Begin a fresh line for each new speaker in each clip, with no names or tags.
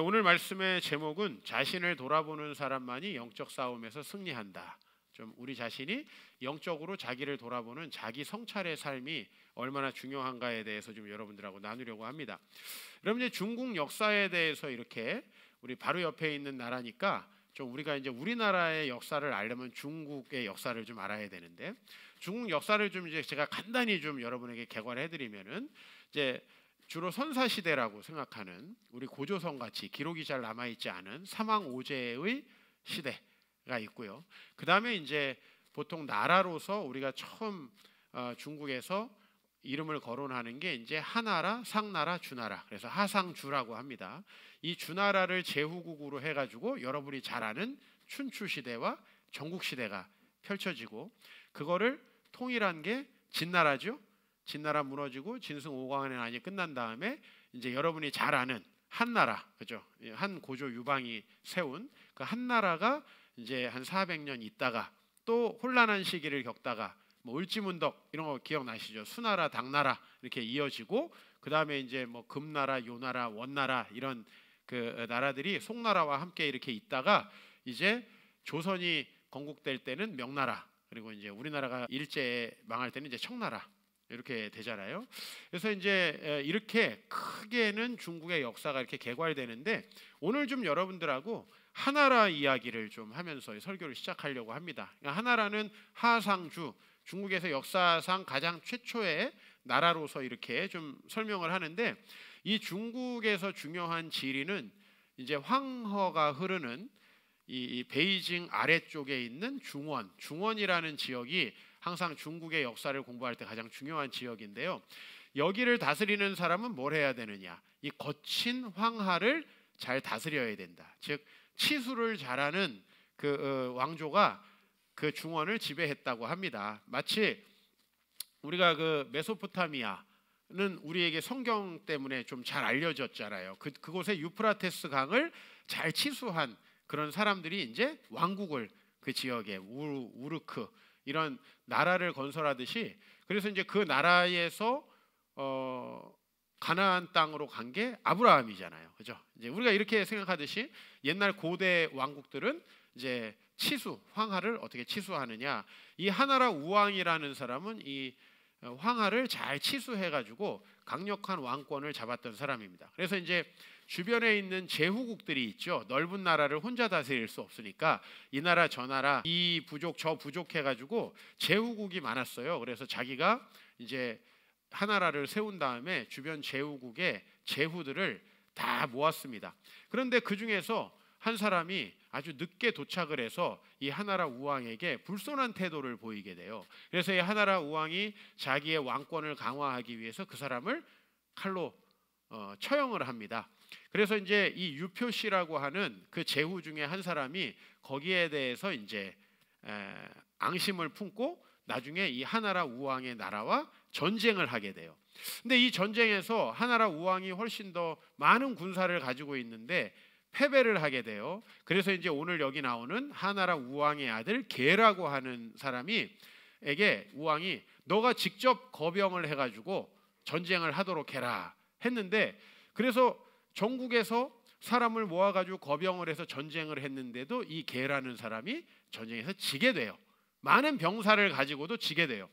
오늘 말씀의 제목은 자신을 돌아보는 사람만이 영적 싸움에서 승리한다. 좀 우리 자신이 영적으로 자기를 돌아보는 자기 성찰의 삶이 얼마나 중요한가에 대해서 좀 여러분들하고 나누려고 합니다. 여러분, 이제 중국 역사에 대해서 이렇게 우리 바로 옆에 있는 나라니까 좀 우리가 이제 우리나라의 역사를 알려면 중국의 역사를 좀 알아야 되는데, 중국 역사를 좀 이제 제가 간단히 좀 여러분에게 개괄해 드리면은, 이제 주로 선사 시대라고 생각하는 우리 고조선 같이 기록이 잘 남아 있지 않은 사망오제의 시대가 있고요. 그 다음에 이제 보통 나라로서 우리가 처음 중국에서 이름을 거론하는 게 이제 하나라, 상나라, 주나라. 그래서 하상주라고 합니다. 이 주나라를 제후국으로 해가지고 여러분이 잘 아는 춘추 시대와 전국 시대가 펼쳐지고, 그거를 통일한 게 진나라죠. 진나라 무너지고 진승 오광의 난이 끝난 다음에 이제 여러분이 잘 아는 한나라, 그죠? 한 고조 유방이 세운 그 한나라가 이제 한 400년 있다가 또 혼란한 시기를 겪다가 뭐 을지문덕 이런 거 기억나시죠? 수나라, 당나라 이렇게 이어지고, 그 다음에 이제 뭐 금나라, 요나라, 원나라 이런 그 나라들이 송나라와 함께 이렇게 있다가 이제 조선이 건국될 때는 명나라, 그리고 이제 우리나라가 일제 망할 때는 이제 청나라 이렇게 되잖아요. 그래서 이제 이렇게 크게는 중국의 역사가 이렇게 개괄되는데, 오늘 좀 여러분들하고 하나라 이야기를 좀 하면서 설교를 시작하려고 합니다. 하나라는 하상주, 중국에서 역사상 가장 최초의 나라로서 이렇게 좀 설명을 하는데, 이 중국에서 중요한 지리는 이제 황허가 흐르는 이 베이징 아래쪽에 있는 중원이라는 지역이 항상 중국의 역사를 공부할 때 가장 중요한 지역인데요. 여기를 다스리는 사람은 뭘 해야 되느냐? 이 거친 황하를 잘 다스려야 된다. 즉 치수를 잘하는 그 왕조가 그 중원을 지배했다고 합니다. 마치 우리가 그 메소포타미아는 우리에게 성경 때문에 좀 잘 알려졌잖아요. 그곳에 유프라테스 강을 잘 치수한 그런 사람들이 이제 왕국을 그 지역에 우르크 이런 나라를 건설하듯이, 그래서 이제 그 나라에서 가나안 땅으로 간 게 아브라함이잖아요, 그죠? 이제 우리가 이렇게 생각하듯이 옛날 고대 왕국들은 이제 황하를 어떻게 치수하느냐? 이 하나라 우왕이라는 사람은 이 황하를 잘 치수해가지고 강력한 왕권을 잡았던 사람입니다. 그래서 이제 주변에 있는 제후국들이 있죠. 넓은 나라를 혼자 다스릴 수 없으니까 이 나라 저 나라 이 부족 저 부족 해가지고 제후국이 많았어요. 그래서 자기가 이제 하나라를 세운 다음에 주변 제후국의 제후들을 다 모았습니다. 그런데 그 중에서 한 사람이 아주 늦게 도착을 해서 이 하나라 우왕에게 불손한 태도를 보이게 돼요. 그래서 이 하나라 우왕이 자기의 왕권을 강화하기 위해서 그 사람을 칼로 처형을 합니다. 그래서 이제 이 유표씨라고 하는 그 제후 중에 한 사람이 거기에 대해서 이제 앙심을 품고 나중에 이 하나라 우왕의 나라와 전쟁을 하게 돼요. 근데 이 전쟁에서 하나라 우왕이 훨씬 더 많은 군사를 가지고 있는데 패배를 하게 돼요. 그래서 이제 오늘 여기 나오는 하나라 우왕의 아들 게라고 하는 사람이에게 우왕이 너가 직접 거병을 해가지고 전쟁을 하도록 해라 했는데, 그래서 전국에서 사람을 모아가지고 거병을 해서 전쟁을 했는데도 이 게라는 사람이 전쟁에서 지게 돼요. 많은 병사를 가지고도 지게 돼요.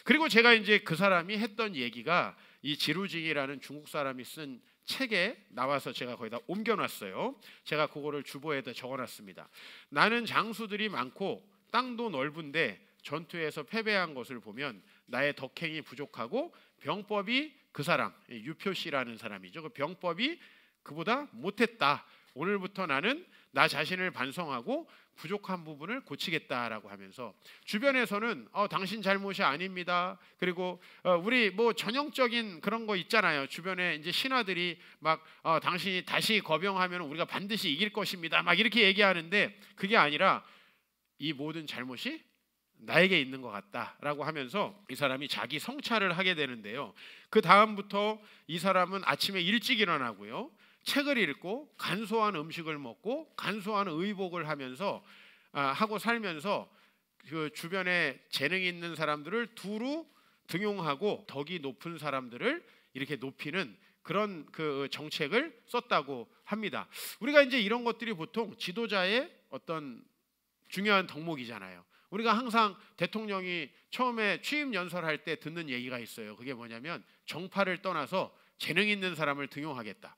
그리고 제가 이제 그 사람이 했던 얘기가 이 지루징이라는 중국 사람이 쓴 책에 나와서 제가 거기다 옮겨놨어요. 제가 그거를 주보에다 적어놨습니다. 나는 장수들이 많고 땅도 넓은데 전투에서 패배한 것을 보면 나의 덕행이 부족하고 병법이 그 사람 유표씨라는 사람이죠. 그 병법이 그보다 못했다. 오늘부터 나는 나 자신을 반성하고 부족한 부분을 고치겠다라고 하면서 주변에서는 당신 잘못이 아닙니다. 그리고 우리 뭐 전형적인 그런 거 있잖아요. 주변에 이제 신하들이 막 당신이 다시 거병하면 우리가 반드시 이길 것입니다. 막 이렇게 얘기하는데 그게 아니라 이 모든 잘못이 나에게 있는 것 같다라고 하면서 이 사람이 자기 성찰을 하게 되는데요. 그 다음부터 이 사람은 아침에 일찍 일어나고요. 책을 읽고 간소한 음식을 먹고 간소한 의복을 하면서 하고 살면서 그 주변에 재능이 있는 사람들을 두루 등용하고 덕이 높은 사람들을 이렇게 높이는 그런 그 정책을 썼다고 합니다. 우리가 이제 이런 것들이 보통 지도자의 어떤 중요한 덕목이잖아요. 우리가 항상 대통령이 처음에 취임 연설할 때 듣는 얘기가 있어요. 그게 뭐냐면 정파를 떠나서 재능 있는 사람을 등용하겠다.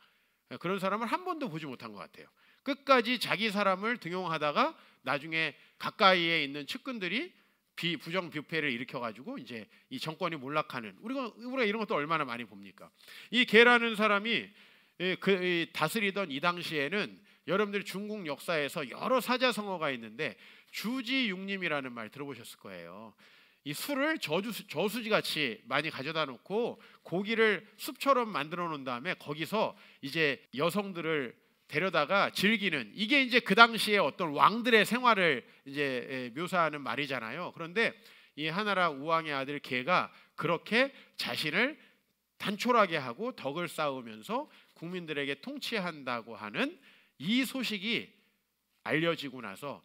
그런 사람을 한 번도 보지 못한 것 같아요. 끝까지 자기 사람을 등용하다가 나중에 가까이에 있는 측근들이 부정부패를 일으켜가지고 이제 이 정권이 몰락하는, 우리가 이런 것도 얼마나 많이 봅니까? 이 개라는 사람이 다스리던 이 당시에는 여러분들이 중국 역사에서 여러 사자성어가 있는데 주지육림이라는 말 들어보셨을 거예요. 이 술을 저수지같이 많이 가져다 놓고 고기를 숲처럼 만들어 놓은 다음에 거기서 이제 여성들을 데려다가 즐기는, 이게 이제 그 당시에 어떤 왕들의 생활을 이제 묘사하는 말이잖아요. 그런데 이 하나라 우왕의 아들 개가 그렇게 자신을 단촐하게 하고 덕을 쌓으면서 국민들에게 통치한다고 하는 이 소식이 알려지고 나서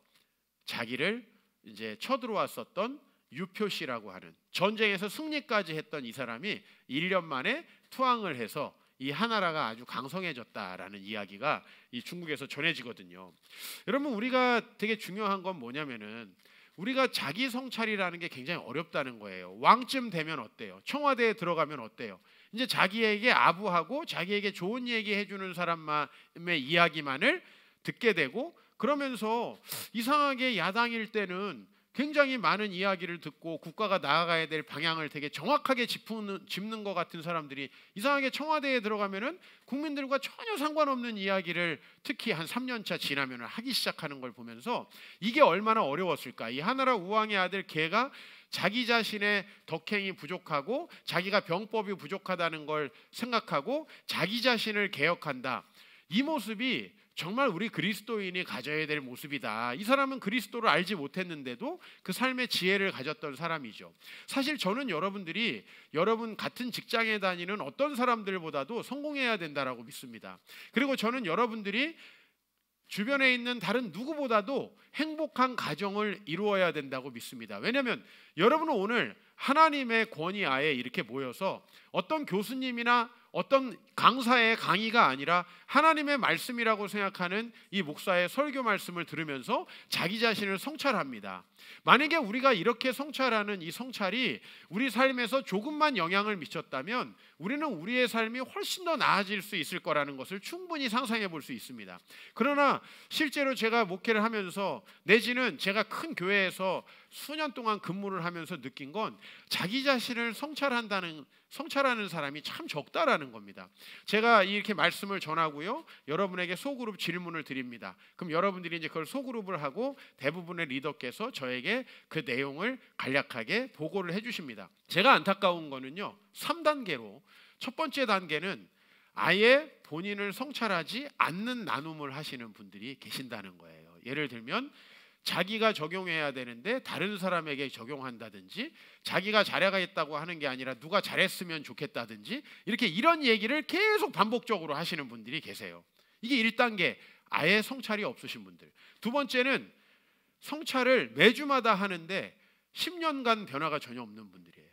자기를 이제 쳐들어왔었던 유표씨라고 하는, 전쟁에서 승리까지 했던 이 사람이 1년 만에 투항을 해서 이 하나라가 아주 강성해졌다라는 이야기가 이 중국에서 전해지거든요. 여러분, 우리가 되게 중요한 건 뭐냐면은 우리가 자기 성찰이라는 게 굉장히 어렵다는 거예요. 왕쯤 되면 어때요? 청와대에 들어가면 어때요? 이제 자기에게 아부하고 자기에게 좋은 얘기 해주는 사람의 이야기만을 듣게 되고, 그러면서 이상하게 야당일 때는 굉장히 많은 이야기를 듣고 국가가 나아가야 될 방향을 되게 정확하게 짚는 것 같은 사람들이 이상하게 청와대에 들어가면은 국민들과 전혀 상관없는 이야기를 특히 한 3년차 지나면 하기 시작하는 걸 보면서 이게 얼마나 어려웠을까. 이 하나라 우왕의 아들 개가 자기 자신의 덕행이 부족하고 자기가 병법이 부족하다는 걸 생각하고 자기 자신을 개혁한다. 이 모습이 정말 우리 그리스도인이 가져야 될 모습이다. 이 사람은 그리스도를 알지 못했는데도 그 삶의 지혜를 가졌던 사람이죠. 사실 저는 여러분들이 여러분 같은 직장에 다니는 어떤 사람들보다도 성공해야 된다라고 믿습니다. 그리고 저는 여러분들이 주변에 있는 다른 누구보다도 행복한 가정을 이루어야 된다고 믿습니다. 왜냐하면 여러분은 오늘 하나님의 권위 아래 이렇게 모여서 어떤 교수님이나 어떤 강사의 강의가 아니라 하나님의 말씀이라고 생각하는 이 목사의 설교 말씀을 들으면서 자기 자신을 성찰합니다. 만약에 우리가 이렇게 성찰하는 이 성찰이 우리 삶에서 조금만 영향을 미쳤다면 우리는 우리의 삶이 훨씬 더 나아질 수 있을 거라는 것을 충분히 상상해 볼 수 있습니다. 그러나 실제로 제가 목회를 하면서 내지는 제가 큰 교회에서 수년 동안 근무를 하면서 느낀 건 자기 자신을 성찰하는 사람이 참 적다라는 겁니다. 제가 이렇게 말씀을 전하고요, 여러분에게 소그룹 질문을 드립니다. 그럼 여러분들이 이제 그걸 소그룹을 하고 대부분의 리더께서 저에게 그 내용을 간략하게 보고를 해주십니다. 제가 안타까운 거는요, 3단계로 첫 번째 단계는 아예 본인을 성찰하지 않는 나눔을 하시는 분들이 계신다는 거예요. 예를 들면 자기가 적용해야 되는데 다른 사람에게 적용한다든지, 자기가 잘해가겠다고 하는 게 아니라 누가 잘했으면 좋겠다든지, 이렇게 이런 얘기를 계속 반복적으로 하시는 분들이 계세요. 이게 1단계, 아예 성찰이 없으신 분들. 두 번째는 성찰을 매주마다 하는데 10년간 변화가 전혀 없는 분들이에요.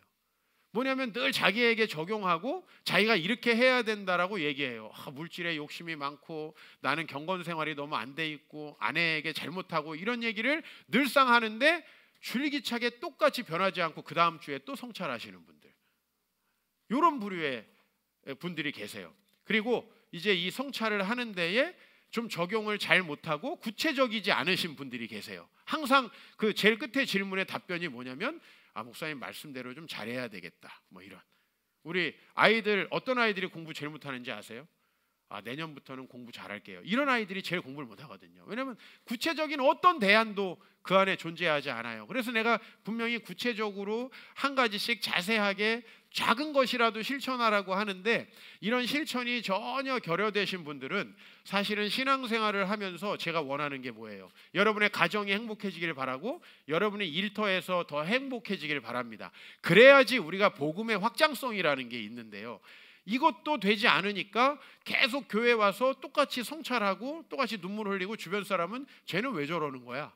뭐냐면 늘 자기에게 적용하고 자기가 이렇게 해야 된다라고 얘기해요. 물질에 욕심이 많고 나는 경건 생활이 너무 안 돼 있고 아내에게 잘못하고, 이런 얘기를 늘상 하는데 줄기차게 똑같이 변하지 않고 그 다음 주에 또 성찰하시는 분들, 이런 부류의 분들이 계세요. 그리고 이제 이 성찰을 하는 데에 좀 적용을 잘 못하고 구체적이지 않으신 분들이 계세요. 항상 그 제일 끝에 질문의 답변이 뭐냐면 목사님 말씀대로 좀 잘해야 되겠다, 뭐 이런. 우리 아이들, 어떤 아이들이 공부 제일 못하는지 아세요? 내년부터는 공부 잘할게요, 이런 아이들이 제일 공부를 못하거든요. 왜냐하면 구체적인 어떤 대안도 그 안에 존재하지 않아요. 그래서 내가 분명히 구체적으로 한 가지씩 자세하게 작은 것이라도 실천하라고 하는데, 이런 실천이 전혀 결여되신 분들은 사실은 신앙생활을 하면서 제가 원하는 게 뭐예요? 여러분의 가정이 행복해지길 바라고 여러분의 일터에서 더 행복해지길 바랍니다. 그래야지 우리가 복음의 확장성이라는 게 있는데요, 이것도 되지 않으니까 계속 교회 와서 똑같이 성찰하고 똑같이 눈물 흘리고 주변 사람은 쟤는 왜 저러는 거야?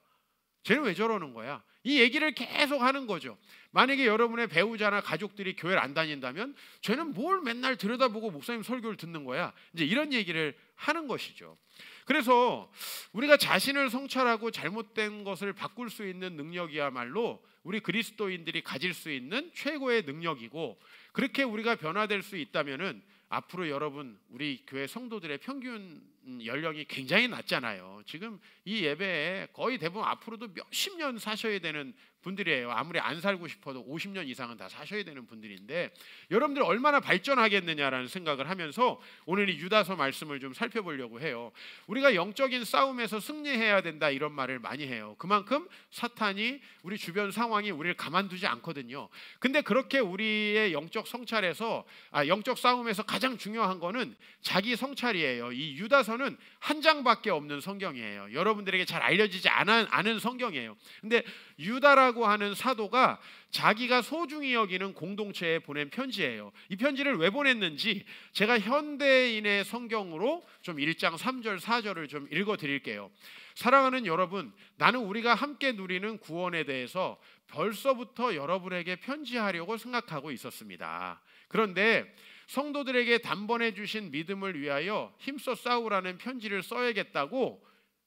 쟤는 왜 저러는 거야? 이 얘기를 계속 하는 거죠. 만약에 여러분의 배우자나 가족들이 교회를 안 다닌다면 쟤는 뭘 맨날 들여다보고 목사님 설교를 듣는 거야, 이제 이런 얘기를 하는 것이죠. 그래서 우리가 자신을 성찰하고 잘못된 것을 바꿀 수 있는 능력이야말로 우리 그리스도인들이 가질 수 있는 최고의 능력이고, 그렇게 우리가 변화될 수 있다면은 앞으로 여러분, 우리 교회 성도들의 평균 연령이 굉장히 낮잖아요. 지금 이 예배에 거의 대부분 앞으로도 몇십 년 사셔야 되는 분들이에요. 아무리 안 살고 싶어도 50년 이상은 다 사셔야 되는 분들인데, 여러분들 얼마나 발전하겠느냐라는 생각을 하면서 오늘 이 유다서 말씀을 좀 살펴보려고 해요. 우리가 영적인 싸움에서 승리해야 된다, 이런 말을 많이 해요. 그만큼 사탄이, 우리 주변 상황이 우리를 가만두지 않거든요. 근데 그렇게 우리의 영적 성찰에서 영적 싸움에서 가장 중요한 거는 자기 성찰이에요. 이 유다서는 한 장밖에 없는 성경이에요. 여러분들에게 잘 알려지지 않은 성경이에요. 근데 유다라고 하는 사도가 자기가 소중히 여기는 공동체에 보낸 편지예요. 이 편지를 왜 보냈는지 제가 현대인의 성경으로 좀 1장 3절 4절을 좀 읽어드릴게요. 사랑하는 여러분, 나는 우리가 함께 누리는 구원에 대해서 벌써부터 여러분에게 편지하려고 생각하고 있었습니다. 그런데 성도들에게 단번에 주신 믿음을 위하여 힘써 싸우라는 편지를 써야겠다고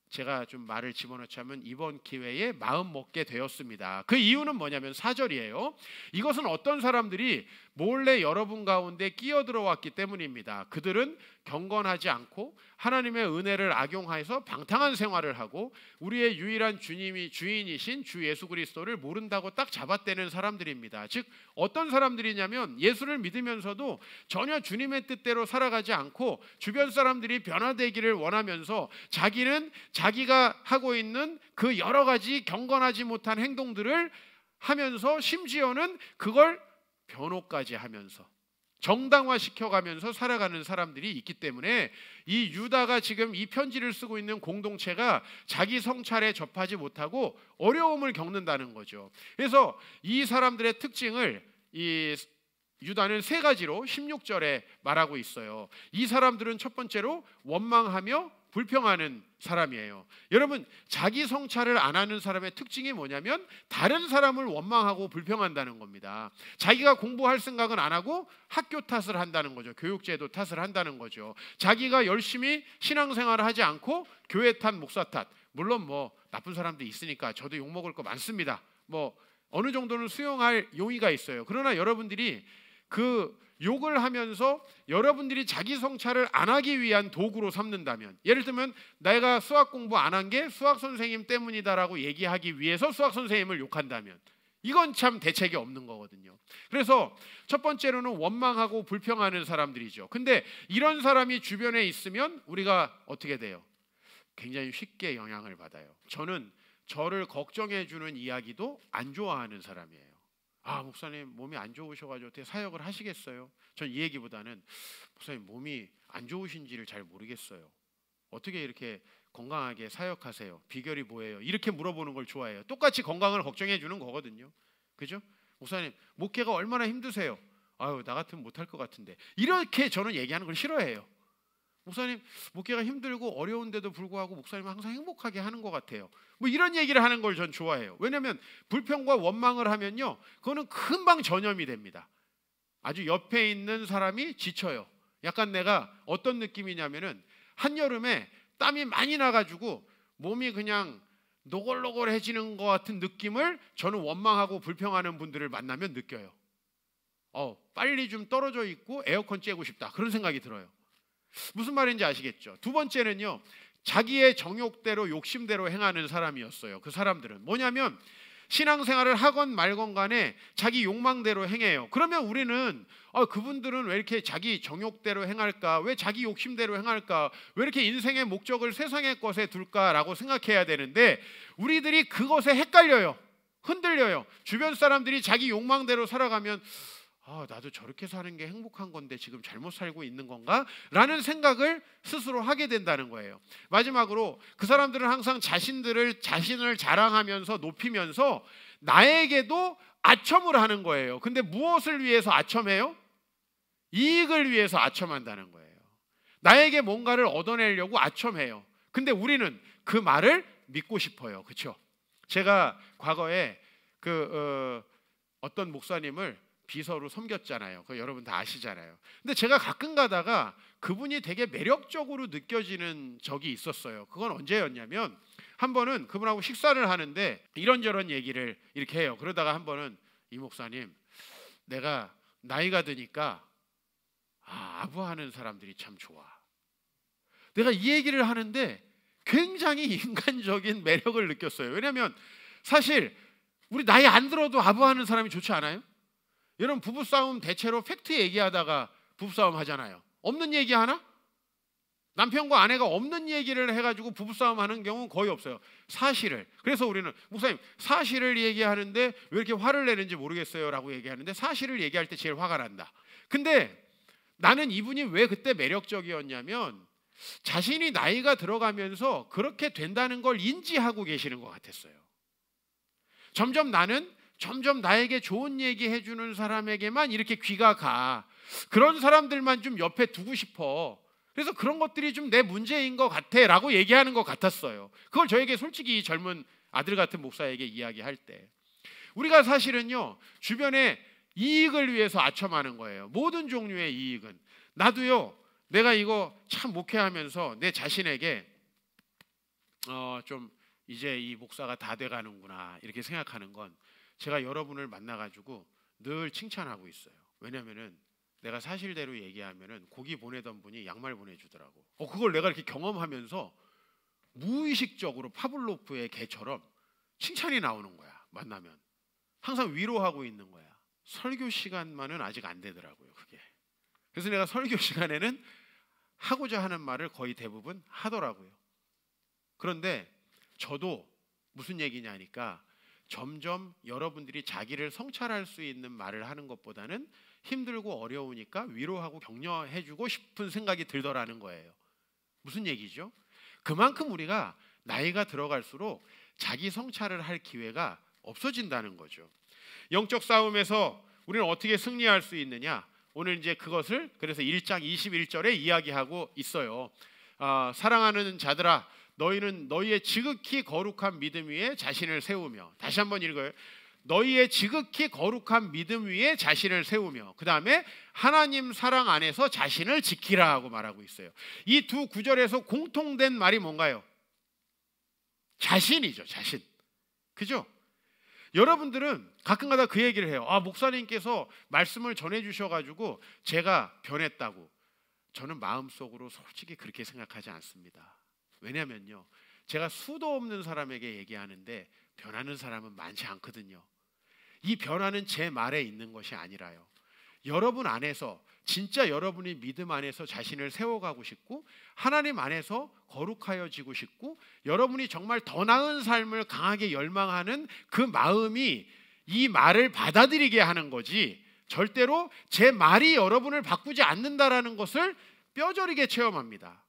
제가 좀 말을 집어넣자면 이번 기회에 마음 먹게 되었습니다. 그 이유는 뭐냐면 4절이에요. 이것은 어떤 사람들이 몰래 여러분 가운데 끼어들어왔기 때문입니다. 그들은 경건하지 않고 하나님의 은혜를 악용해서 방탕한 생활을 하고 우리의 유일한 주인이신 주 예수 그리스도를 모른다고 딱 잡아떼는 사람들입니다. 즉 어떤 사람들이냐면 예수를 믿으면서도 전혀 주님의 뜻대로 살아가지 않고 주변 사람들이 변화되기를 원하면서 자기는 자기가 하고 있는 그 여러 가지 경건하지 못한 행동들을 하면서 심지어는 그걸 변호까지 하면서 정당화시켜가면서 살아가는 사람들이 있기 때문에 이 유다가 지금 이 편지를 쓰고 있는 공동체가 자기 성찰에 접하지 못하고 어려움을 겪는다는 거죠. 그래서 이 사람들의 특징을 이 유다는 세 가지로 16절에 말하고 있어요. 이 사람들은 첫 번째로 원망하며 불평하는 사람이에요. 여러분, 자기 성찰을 안 하는 사람의 특징이 뭐냐면 다른 사람을 원망하고 불평한다는 겁니다. 자기가 공부할 생각은 안 하고 학교 탓을 한다는 거죠. 교육제도 탓을 한다는 거죠. 자기가 열심히 신앙생활을 하지 않고 교회 탓, 목사 탓. 물론 뭐 나쁜 사람도 있으니까 저도 욕먹을 거 많습니다. 뭐 어느 정도는 수용할 용의가 있어요. 그러나 여러분들이 그 욕을 하면서 여러분들이 자기 성찰을 안 하기 위한 도구로 삼는다면, 예를 들면 내가 수학 공부 안 한 게 수학 선생님 때문이다라고 얘기하기 위해서 수학 선생님을 욕한다면 이건 참 대책이 없는 거거든요. 그래서 첫 번째로는 원망하고 불평하는 사람들이죠. 근데 이런 사람이 주변에 있으면 우리가 어떻게 돼요? 굉장히 쉽게 영향을 받아요. 저는 저를 걱정해 주는 이야기도 안 좋아하는 사람이에요. 목사님 몸이 안 좋으셔가지고 어떻게 사역을 하시겠어요? 전 이 얘기보다는 목사님 몸이 안 좋으신지를 잘 모르겠어요. 어떻게 이렇게 건강하게 사역하세요? 비결이 뭐예요? 이렇게 물어보는 걸 좋아해요. 똑같이 건강을 걱정해 주는 거거든요. 그죠? 목사님 목회가 얼마나 힘드세요? 나 같으면 못할 것 같은데. 이렇게 저는 얘기하는 걸 싫어해요. 목사님 목회가 힘들고 어려운데도 불구하고 목사님은 항상 행복하게 하는 것 같아요. 뭐 이런 얘기를 하는 걸 전 좋아해요. 왜냐하면 불평과 원망을 하면요, 그거는 금방 전염이 됩니다. 아주 옆에 있는 사람이 지쳐요. 약간 내가 어떤 느낌이냐면은 한여름에 땀이 많이 나가지고 몸이 그냥 노골노골해지는 것 같은 느낌을 저는 원망하고 불평하는 분들을 만나면 느껴요. 빨리 좀 떨어져 있고 에어컨 쬐고 싶다, 그런 생각이 들어요. 무슨 말인지 아시겠죠? 두 번째는요, 자기의 정욕대로 욕심대로 행하는 사람이었어요. 그 사람들은 뭐냐면 신앙생활을 하건 말건 간에 자기 욕망대로 행해요. 그러면 우리는 그분들은 왜 이렇게 자기 정욕대로 행할까? 왜 자기 욕심대로 행할까? 왜 이렇게 인생의 목적을 세상의 것에 둘까라고 생각해야 되는데, 우리들이 그것에 헷갈려요. 흔들려요. 주변 사람들이 자기 욕망대로 살아가면 나도 저렇게 사는 게 행복한 건데 지금 잘못 살고 있는 건가? 라는 생각을 스스로 하게 된다는 거예요. 마지막으로 그 사람들은 항상 자신을 자랑하면서 높이면서 나에게도 아첨을 하는 거예요. 근데 무엇을 위해서 아첨해요? 이익을 위해서 아첨한다는 거예요. 나에게 뭔가를 얻어내려고 아첨해요. 근데 우리는 그 말을 믿고 싶어요. 그렇죠? 제가 과거에 어떤 목사님을 비서로 섬겼잖아요. 그 여러분 다 아시잖아요. 근데 제가 가끔 가다가 그분이 되게 매력적으로 느껴지는 적이 있었어요. 그건 언제였냐면 한 번은 그분하고 식사를 하는데 이런저런 얘기를 이렇게 해요. 그러다가 한 번은 이 목사님, 내가 나이가 드니까 아부하는 사람들이 참 좋아. 내가 이 얘기를 하는데 굉장히 인간적인 매력을 느꼈어요. 왜냐하면 사실 우리 나이 안 들어도 아부하는 사람이 좋지 않아요? 여러분 부부싸움 대체로 팩트 얘기하다가 부부싸움 하잖아요. 없는 얘기 하나? 남편과 아내가 없는 얘기를 해가지고 부부싸움 하는 경우는 거의 없어요. 사실을. 그래서 우리는 목사님 사실을 얘기하는데 왜 이렇게 화를 내는지 모르겠어요 라고 얘기하는데 사실을 얘기할 때 제일 화가 난다. 근데 나는 이분이 왜 그때 매력적이었냐면 자신이 나이가 들어가면서 그렇게 된다는 걸 인지하고 계시는 것 같았어요. 점점 나에게 좋은 얘기 해주는 사람에게만 이렇게 귀가 가. 그런 사람들만 좀 옆에 두고 싶어. 그래서 그런 것들이 좀 내 문제인 것 같아 라고 얘기하는 것 같았어요. 그걸 저에게 솔직히 젊은 아들 같은 목사에게 이야기할 때 우리가 사실은요 주변에 이익을 위해서 아첨하는 거예요. 모든 종류의 이익은. 나도요 내가 이거 참 목회하면서 내 자신에게 좀 이제 이 목사가 다 돼가는구나 이렇게 생각하는 건 제가 여러분을 만나가지고 늘 칭찬하고 있어요. 왜냐면은 내가 사실대로 얘기하면은 고기 보내던 분이 양말 보내주더라고. 그걸 내가 이렇게 경험하면서 무의식적으로 파블로프의 개처럼 칭찬이 나오는 거야. 만나면 항상 위로하고 있는 거야. 설교 시간만은 아직 안 되더라고요 그게. 그래서 내가 설교 시간에는 하고자 하는 말을 거의 대부분 하더라고요. 그런데 저도 무슨 얘기냐니까 점점 여러분들이 자기를 성찰할 수 있는 말을 하는 것보다는 힘들고 어려우니까 위로하고 격려해주고 싶은 생각이 들더라는 거예요. 무슨 얘기죠? 그만큼 우리가 나이가 들어갈수록 자기 성찰을 할 기회가 없어진다는 거죠. 영적 싸움에서 우리는 어떻게 승리할 수 있느냐? 오늘 이제 그것을 그래서 1장 21절에 이야기하고 있어요. 사랑하는 자들아 너희는 너희의 지극히 거룩한 믿음 위에 자신을 세우며, 다시 한번 읽어요. 너희의 지극히 거룩한 믿음 위에 자신을 세우며, 그 다음에 하나님 사랑 안에서 자신을 지키라 하고 말하고 있어요. 이 두 구절에서 공통된 말이 뭔가요? 자신이죠. 자신. 그죠? 여러분들은 가끔가다 그 얘기를 해요. 목사님께서 말씀을 전해주셔가지고 제가 변했다고. 저는 마음속으로 솔직히 그렇게 생각하지 않습니다. 왜냐면요, 제가 수도 없는 사람에게 얘기하는데 변하는 사람은 많지 않거든요. 이 변화는 제 말에 있는 것이 아니라요, 여러분 안에서 진짜 여러분이 믿음 안에서 자신을 세워가고 싶고 하나님 안에서 거룩하여지고 싶고 여러분이 정말 더 나은 삶을 강하게 열망하는 그 마음이 이 말을 받아들이게 하는 거지, 절대로 제 말이 여러분을 바꾸지 않는다라는 것을 뼈저리게 체험합니다.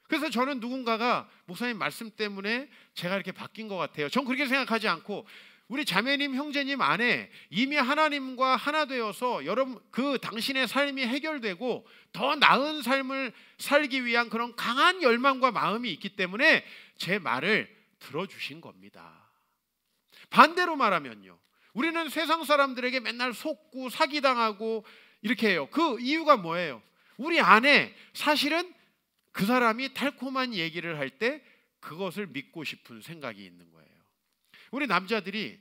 그래서 저는 누군가가 목사님 말씀 때문에 제가 이렇게 바뀐 것 같아요, 전 그렇게 생각하지 않고 우리 자매님 형제님 안에 이미 하나님과 하나 되어서 여러분 그 당신의 삶이 해결되고 더 나은 삶을 살기 위한 그런 강한 열망과 마음이 있기 때문에 제 말을 들어주신 겁니다. 반대로 말하면요, 우리는 세상 사람들에게 맨날 속고 사기당하고 이렇게 해요. 그 이유가 뭐예요? 우리 안에 사실은 그 사람이 달콤한 얘기를 할 때 그것을 믿고 싶은 생각이 있는 거예요. 우리 남자들이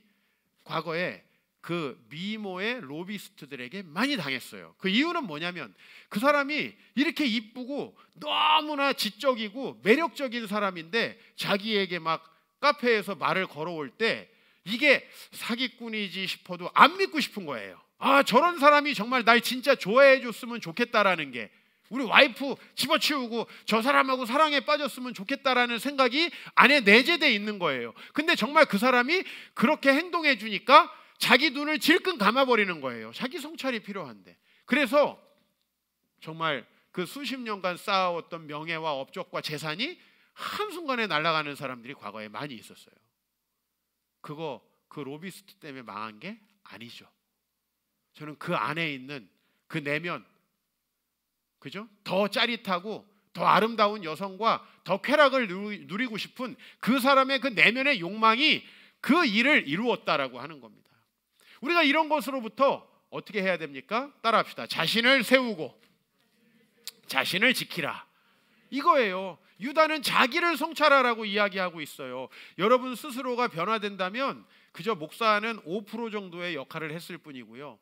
과거에 그 미모의 로비스트들에게 많이 당했어요. 그 이유는 뭐냐면 그 사람이 이렇게 이쁘고 너무나 지적이고 매력적인 사람인데 자기에게 막 카페에서 말을 걸어올 때 이게 사기꾼이지 싶어도 안 믿고 싶은 거예요. 저런 사람이 정말 날 진짜 좋아해 줬으면 좋겠다라는 게, 우리 와이프 집어치우고 저 사람하고 사랑에 빠졌으면 좋겠다라는 생각이 안에 내재되어 있는 거예요. 근데 정말 그 사람이 그렇게 행동해 주니까 자기 눈을 질끈 감아버리는 거예요. 자기 성찰이 필요한데. 그래서 정말 그 수십 년간 쌓아왔던 명예와 업적과 재산이 한순간에 날아가는 사람들이 과거에 많이 있었어요. 그 로비스트 때문에 망한 게 아니죠. 저는 그 안에 있는 그 내면, 그죠? 더 짜릿하고 더 아름다운 여성과 더 쾌락을 누리고 싶은 그 사람의 그 내면의 욕망이 그 일을 이루었다라고 하는 겁니다. 우리가 이런 것으로부터 어떻게 해야 됩니까? 따라합시다. 자신을 세우고 자신을 지키라. 이거예요. 유다는 자기를 성찰하라고 이야기하고 있어요. 여러분 스스로가 변화된다면 그저 목사는 5% 정도의 역할을 했을 뿐이고요.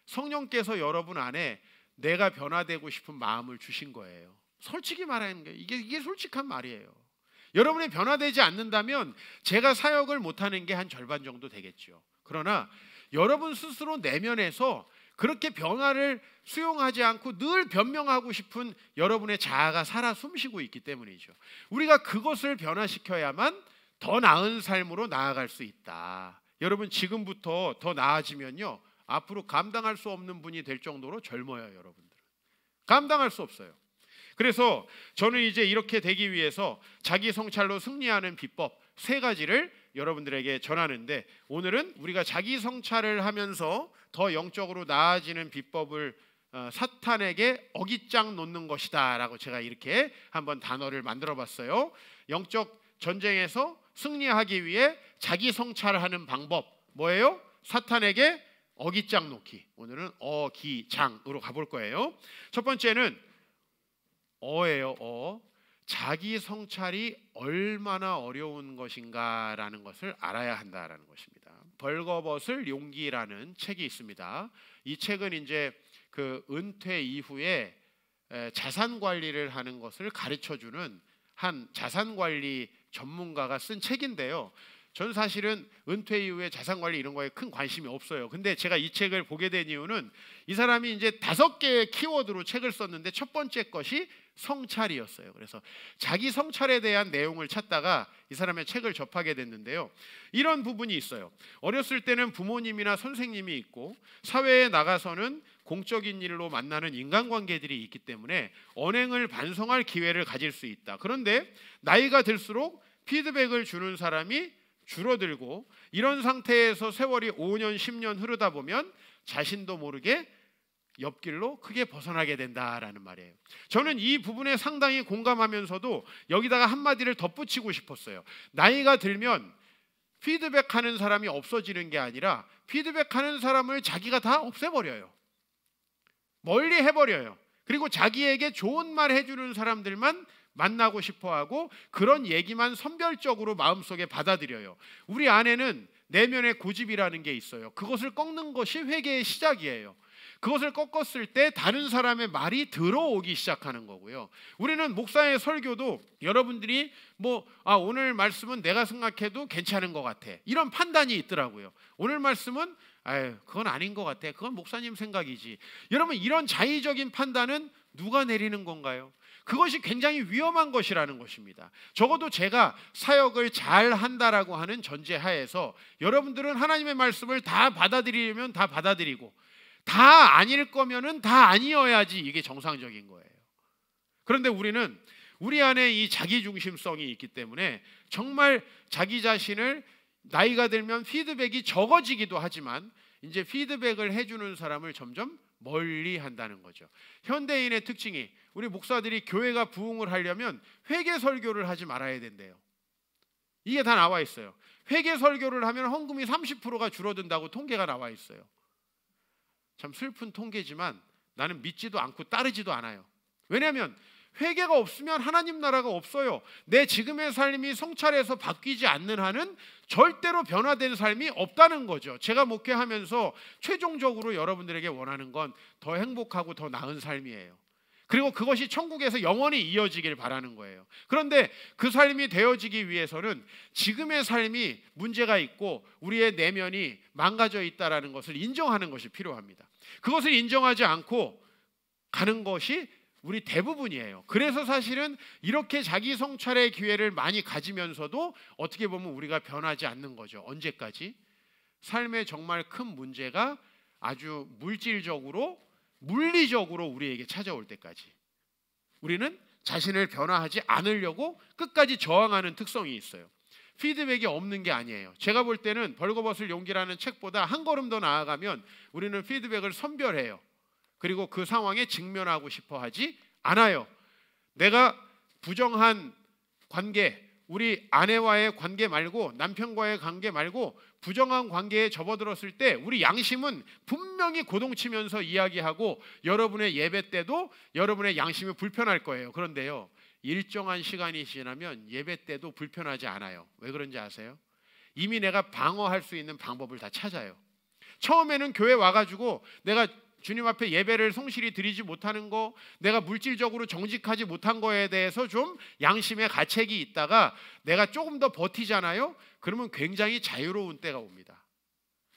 성령께서 여러분 안에 내가 변화되고 싶은 마음을 주신 거예요. 솔직히 말하는 게 이게 솔직한 말이에요. 여러분이 변화되지 않는다면 제가 사역을 못하는 게 한 절반 정도 되겠죠. 그러나 여러분 스스로 내면에서 그렇게 변화를 수용하지 않고 늘 변명하고 싶은 여러분의 자아가 살아 숨쉬고 있기 때문이죠. 우리가 그것을 변화시켜야만 더 나은 삶으로 나아갈 수 있다. 여러분 지금부터 더 나아지면요, 앞으로 감당할 수 없는 분이 될 정도로 젊어요. 여러분들은 감당할 수 없어요. 그래서 저는 이제 이렇게 되기 위해서 자기 성찰로 승리하는 비법 3가지를 여러분들에게 전하는데, 오늘은 우리가 자기 성찰을 하면서 더 영적으로 나아지는 비법을 사탄에게 어깃장 놓는 것이다 라고 제가 이렇게 한번 단어를 만들어 봤어요. 영적 전쟁에서 승리하기 위해 자기 성찰하는 방법 뭐예요? 사탄에게 어깃장 놓기. 오늘은 어기장으로 가볼 거예요. 첫 번째는 어예요. 자기 성찰이 얼마나 어려운 것인가라는 것을 알아야 한다라는 것입니다. 벌거벗을 용기라는 책이 있습니다. 이 책은 이제 그 은퇴 이후에 자산 관리를 하는 것을 가르쳐주는 한 자산 관리 전문가가 쓴 책인데요. 저는 사실은 은퇴 이후에 자산 관리 이런 거에 큰 관심이 없어요. 근데 제가 이 책을 보게 된 이유는 이 사람이 이제 5개의 키워드로 책을 썼는데 첫 번째 것이 성찰이었어요. 그래서 자기 성찰에 대한 내용을 찾다가 이 사람의 책을 접하게 됐는데요. 이런 부분이 있어요. 어렸을 때는 부모님이나 선생님이 있고 사회에 나가서는 공적인 일로 만나는 인간관계들이 있기 때문에 언행을 반성할 기회를 가질 수 있다. 그런데 나이가 들수록 피드백을 주는 사람이 줄어들고 이런 상태에서 세월이 5년, 10년 흐르다 보면 자신도 모르게 옆길로 크게 벗어나게 된다라는 말이에요. 저는 이 부분에 상당히 공감하면서도 여기다가 한마디를 덧붙이고 싶었어요. 나이가 들면 피드백하는 사람이 없어지는 게 아니라 피드백하는 사람을 자기가 다 없애버려요. 멀리 해버려요. 그리고 자기에게 좋은 말 해주는 사람들만 만나고 싶어하고 그런 얘기만 선별적으로 마음속에 받아들여요. 우리 안에는 내면의 고집이라는 게 있어요. 그것을 꺾는 것이 회개의 시작이에요. 그것을 꺾었을 때 다른 사람의 말이 들어오기 시작하는 거고요. 우리는 목사의 설교도 여러분들이 오늘 말씀은 내가 생각해도 괜찮은 것 같아, 이런 판단이 있더라고요. 오늘 말씀은 그건 아닌 것 같아, 그건 목사님 생각이지. 여러분 이런 자의적인 판단은 누가 내리는 건가요? 그것이 굉장히 위험한 것이라는 것입니다. 적어도 제가 사역을 잘 한다라고 하는 전제하에서 여러분들은 하나님의 말씀을 다 받아들이려면 다 받아들이고 다 아닐 거면은 다 아니어야지 이게 정상적인 거예요. 그런데 우리는 우리 안에 이 자기중심성이 있기 때문에 정말 자기 자신을 나이가 들면 피드백이 적어지기도 하지만 이제 피드백을 해주는 사람을 점점 멀리 한다는 거죠. 현대인의 특징이 우리 목사들이 교회가 부흥을 하려면 회개 설교를 하지 말아야 된대요. 이게 다 나와 있어요. 회개 설교를 하면 헌금이 30%가 줄어든다고 통계가 나와 있어요. 참 슬픈 통계지만 나는 믿지도 않고 따르지도 않아요. 왜냐하면 회개가 없으면 하나님 나라가 없어요. 내 지금의 삶이 성찰해서 바뀌지 않는 한은 절대로 변화된 삶이 없다는 거죠. 제가 목회하면서 최종적으로 여러분들에게 원하는 건 더 행복하고 더 나은 삶이에요. 그리고 그것이 천국에서 영원히 이어지길 바라는 거예요. 그런데 그 삶이 되어지기 위해서는 지금의 삶이 문제가 있고 우리의 내면이 망가져 있다는 것을 인정하는 것이 필요합니다. 그것을 인정하지 않고 가는 것이 우리 대부분이에요. 그래서 사실은 이렇게 자기 성찰의 기회를 많이 가지면서도 어떻게 보면 우리가 변하지 않는 거죠. 언제까지? 삶의 정말 큰 문제가 아주 물리적으로 우리에게 찾아올 때까지 우리는 자신을 변화하지 않으려고 끝까지 저항하는 특성이 있어요. 피드백이 없는 게 아니에요. 제가 볼 때는 벌거벗을 용기라는 책보다 한 걸음 더 나아가면 우리는 피드백을 선별해요. 그리고 그 상황에 직면하고 싶어 하지 않아요. 내가 부정한 관계 우리 아내와의 관계 말고 남편과의 관계 말고 부정한 관계에 접어들었을 때 우리 양심은 분명히 고동치면서 이야기하고 여러분의 예배 때도 여러분의 양심이 불편할 거예요. 그런데요, 일정한 시간이 지나면 예배 때도 불편하지 않아요. 왜 그런지 아세요? 이미 내가 방어할 수 있는 방법을 다 찾아요. 처음에는 교회 와가지고 내가 주님 앞에 예배를 성실히 드리지 못하는 거, 내가 물질적으로 정직하지 못한 거에 대해서 좀 양심의 가책이 있다가 내가 조금 더 버티잖아요. 그러면 굉장히 자유로운 때가 옵니다.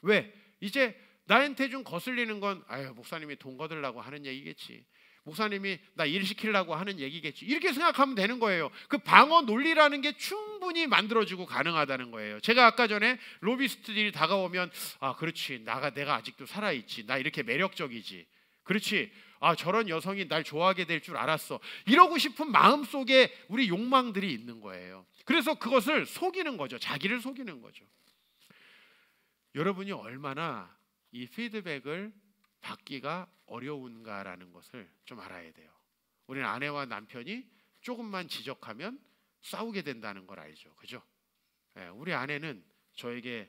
왜? 이제 나한테 좀 거슬리는 건 아유, 목사님이 돈 거들라고 하는 얘기겠지, 목사님이 나 일 시키려고 하는 얘기겠지, 이렇게 생각하면 되는 거예요. 그 방어 논리라는 게 충분히 만들어지고 가능하다는 거예요. 제가 아까 전에 로비스트들이 다가오면 아, 그렇지, 내가 아직도 살아있지, 나 이렇게 매력적이지, 그렇지, 아, 저런 여성이 날 좋아하게 될 줄 알았어, 이러고 싶은 마음속에 우리 욕망들이 있는 거예요. 그래서 그것을 속이는 거죠. 자기를 속이는 거죠. 여러분이 얼마나 이 피드백을 받기가 어려운가라는 것을 좀 알아야 돼요. 우리는 아내와 남편이 조금만 지적하면 싸우게 된다는 걸 알죠. 그죠? 우리 아내는 저에게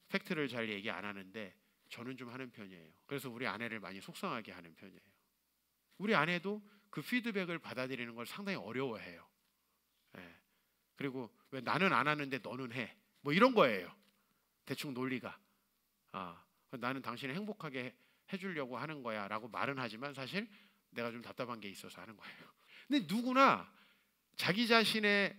팩트를 잘 얘기 안 하는데 저는 좀 하는 편이에요. 그래서 우리 아내를 많이 속상하게 하는 편이에요. 우리 아내도 그 피드백을 받아들이는 걸 상당히 어려워해요. 그리고 왜 나는 안 하는데 너는 해, 뭐 이런 거예요. 대충 논리가. 나는 당신을 행복하게 해주려고 하는 거야 라고 말은 하지만 사실 내가 좀 답답한 게 있어서 하는 거예요. 근데 누구나 자기 자신의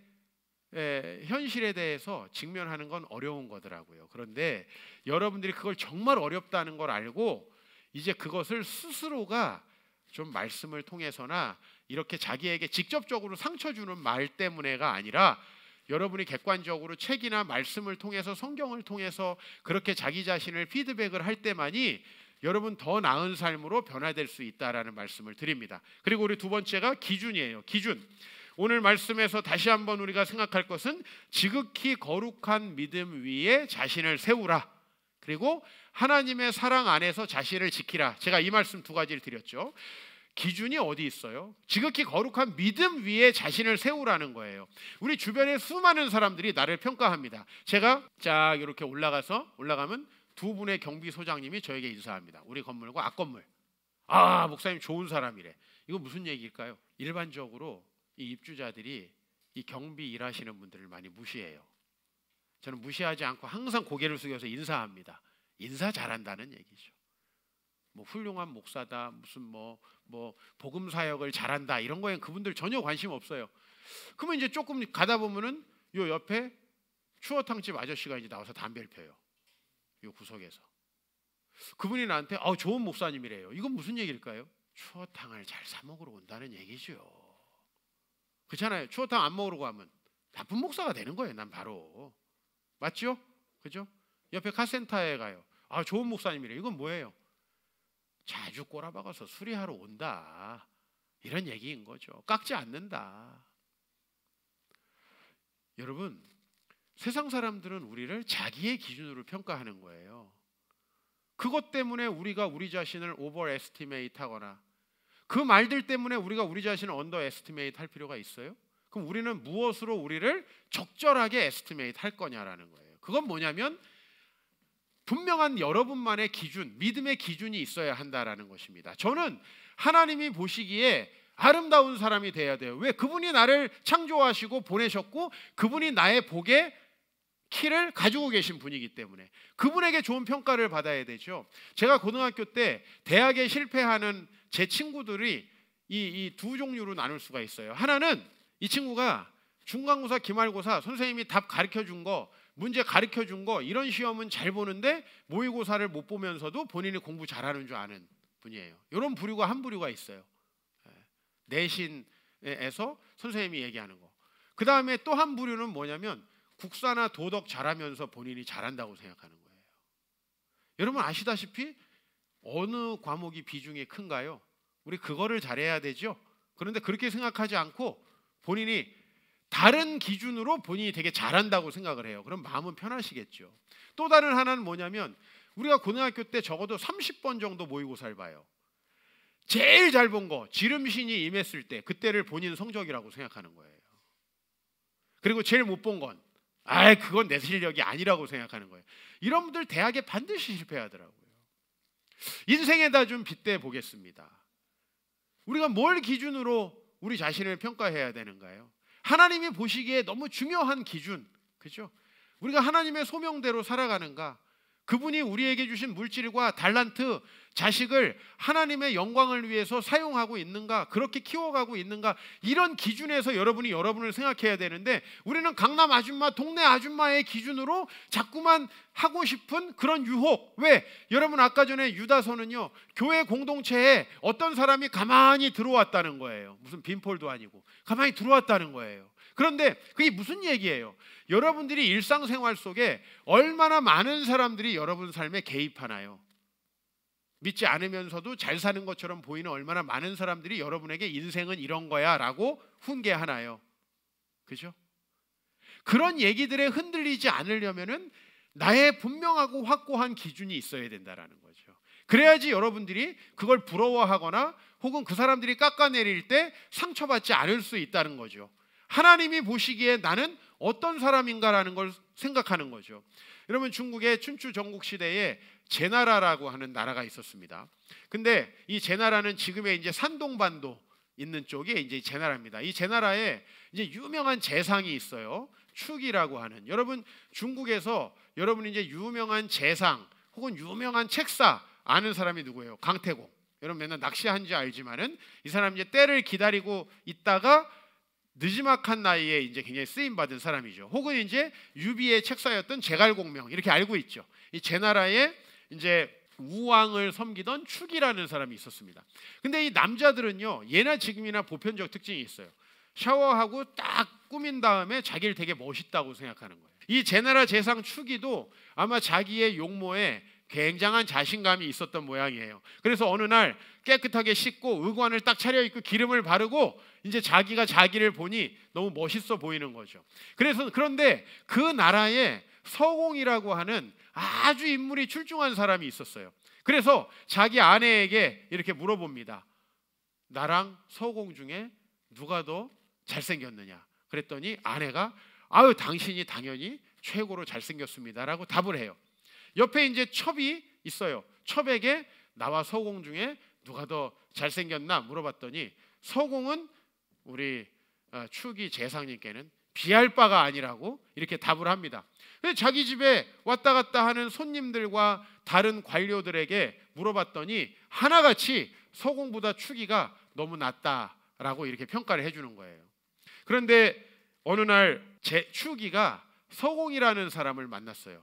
현실에 대해서 직면하는 건 어려운 거더라고요. 그런데 여러분들이 그걸 정말 어렵다는 걸 알고 이제 그것을 스스로가 좀 말씀을 통해서나 이렇게 자기에게 직접적으로 상처 주는 말 때문에가 아니라 여러분이 객관적으로 책이나 말씀을 통해서 성경을 통해서 그렇게 자기 자신을 피드백을 할 때만이 여러분 더 나은 삶으로 변화될 수 있다라는 말씀을 드립니다. 그리고 우리 두 번째가 기준이에요. 기준. 오늘 말씀에서 다시 한번 우리가 생각할 것은 지극히 거룩한 믿음 위에 자신을 세우라. 그리고 하나님의 사랑 안에서 자신을 지키라. 제가 이 말씀 두 가지를 드렸죠. 기준이 어디 있어요? 지극히 거룩한 믿음 위에 자신을 세우라는 거예요. 우리 주변에 수많은 사람들이 나를 평가합니다. 제가 쫙 이렇게 올라가면 두 분의 경비소장님이 저에게 인사합니다. 우리 건물과 앞건물. 아, 목사님 좋은 사람이래. 이거 무슨 얘기일까요? 일반적으로 이 입주자들이 이 경비 일하시는 분들을 많이 무시해요. 저는 무시하지 않고 항상 고개를 숙여서 인사합니다. 인사 잘한다는 얘기죠. 뭐 훌륭한 목사다, 무슨 뭐 복음 사역을 잘한다, 이런 거엔 그분들 전혀 관심 없어요. 그러면 이제 조금 가다 보면은 요 옆에 추어탕집 아저씨가 이제 나와서 담배를 펴요. 요 구석에서. 그분이 나한테 좋은 목사님이래요. 이건 무슨 얘기일까요? 추어탕을 잘 사 먹으러 온다는 얘기죠. 그렇잖아요. 추어탕 안 먹으러 가면 나쁜 목사가 되는 거예요. 난 바로. 맞죠? 그죠? 옆에 카센터에 가요. 좋은 목사님이래요. 이건 뭐예요? 자주 꼬라박아서 수리하러 온다, 이런 얘기인 거죠. 깎지 않는다. 여러분, 세상 사람들은 우리를 자기의 기준으로 평가하는 거예요. 그것 때문에 우리가 우리 자신을 오버 에스티메이트 하거나 그 말들 때문에 우리가 우리 자신을 언더 에스티메이트 할 필요가 있어요? 그럼 우리는 무엇으로 우리를 적절하게 에스티메이트 할 거냐라는 거예요. 그건 뭐냐면 분명한 여러분만의 기준, 믿음의 기준이 있어야 한다라는 것입니다. 저는 하나님이 보시기에 아름다운 사람이 돼야 돼요. 왜? 그분이 나를 창조하시고 보내셨고 그분이 나의 복의 키를 가지고 계신 분이기 때문에 그분에게 좋은 평가를 받아야 되죠. 제가 고등학교 때 대학에 실패하는 제 친구들이 이 두 종류로 나눌 수가 있어요. 하나는 이 친구가 중간고사, 기말고사 선생님이 답 가르쳐준 거, 문제 가르쳐준 거, 이런 시험은 잘 보는데 모의고사를 못 보면서도 본인이 공부 잘하는 줄 아는 분이에요. 이런 부류가 한 부류가 있어요. 내신에서 선생님이 얘기하는 거. 그 다음에 또 한 부류는 뭐냐면 국사나 도덕 잘하면서 본인이 잘한다고 생각하는 거예요. 여러분 아시다시피 어느 과목이 비중이 큰가요? 우리 그거를 잘해야 되죠. 그런데 그렇게 생각하지 않고 본인이 다른 기준으로 본인이 되게 잘한다고 생각을 해요. 그럼 마음은 편하시겠죠. 또 다른 하나는 뭐냐면 우리가 고등학교 때 적어도 30번 정도 모의고사를 봐요. 제일 잘 본 거, 지름신이 임했을 때 그때를 본인 성적이라고 생각하는 거예요. 그리고 제일 못 본 건 그건 내 실력이 아니라고 생각하는 거예요. 이런 분들 대학에 반드시 실패하더라고요. 인생에다 좀 빗대 보겠습니다. 우리가 뭘 기준으로 우리 자신을 평가해야 되는가요? 하나님이 보시기에 너무 중요한 기준, 그죠? 우리가 하나님의 소명대로 살아가는가? 그분이 우리에게 주신 물질과 달란트, 자식을 하나님의 영광을 위해서 사용하고 있는가? 그렇게 키워가고 있는가? 이런 기준에서 여러분이 여러분을 생각해야 되는데, 우리는 강남 아줌마, 동네 아줌마의 기준으로 자꾸만 하고 싶은 그런 유혹. 왜? 여러분 아까 전에 유다서는요, 교회 공동체에 어떤 사람이 가만히 들어왔다는 거예요. 무슨 빈폴도 아니고 가만히 들어왔다는 거예요. 그런데 그게 무슨 얘기예요? 여러분들이 일상생활 속에 얼마나 많은 사람들이 여러분 삶에 개입하나요? 믿지 않으면서도 잘 사는 것처럼 보이는 얼마나 많은 사람들이 여러분에게 인생은 이런 거야 라고 훈계하나요? 그죠? 그런 얘기들에 흔들리지 않으려면은 나의 분명하고 확고한 기준이 있어야 된다라는 거죠. 그래야지 여러분들이 그걸 부러워하거나 혹은 그 사람들이 깎아내릴 때 상처받지 않을 수 있다는 거죠. 하나님이 보시기에 나는 어떤 사람인가라는 걸 생각하는 거죠. 여러분 중국의 춘추 전국 시대에 제나라라고 하는 나라가 있었습니다. 근데 이 제나라는 지금의 이제 산동반도 있는 쪽이 이제 제나라입니다. 이 제나라에 이제 유명한 재상이 있어요. 축이라고 하는. 여러분 중국에서 여러분 이제 유명한 재상 혹은 유명한 책사 아는 사람이 누구예요? 강태공. 여러분 맨날 낚시한지 알지만은 이 사람 이제 때를 기다리고 있다가 느지막한 나이에 이제 굉장히 쓰임 받은 사람이죠. 혹은 이제 유비의 책사였던 제갈공명 이렇게 알고 있죠. 이 제나라에 이제 우왕을 섬기던 축이라는 사람이 있었습니다. 근데 이 남자들은요, 예나 지금이나 보편적 특징이 있어요. 샤워하고 딱 꾸민 다음에 자기를 되게 멋있다고 생각하는 거예요. 이 제나라 재상 축이도 아마 자기의 용모에 굉장한 자신감이 있었던 모양이에요. 그래서 어느 날 깨끗하게 씻고 의관을 딱 차려입고 기름을 바르고 이제 자기가 자기를 보니 너무 멋있어 보이는 거죠. 그런데 그 나라에 서공이라고 하는 아주 인물이 출중한 사람이 있었어요. 그래서 자기 아내에게 이렇게 물어봅니다. 나랑 서공 중에 누가 더 잘생겼느냐? 그랬더니 아내가 당신이 당연히 최고로 잘생겼습니다라고 답을 해요. 옆에 이제 첩이 있어요. 첩에게 나와 서공 중에 누가 더 잘생겼나 물어봤더니 서공은 우리 축이 재상님께는 비할 바가 아니라고 이렇게 답을 합니다. 근데 자기 집에 왔다 갔다 하는 손님들과 다른 관료들에게 물어봤더니 하나같이 서공보다 축이가 너무 낫다라고 이렇게 평가를 해주는 거예요. 그런데 어느 날 축이가 서공이라는 사람을 만났어요.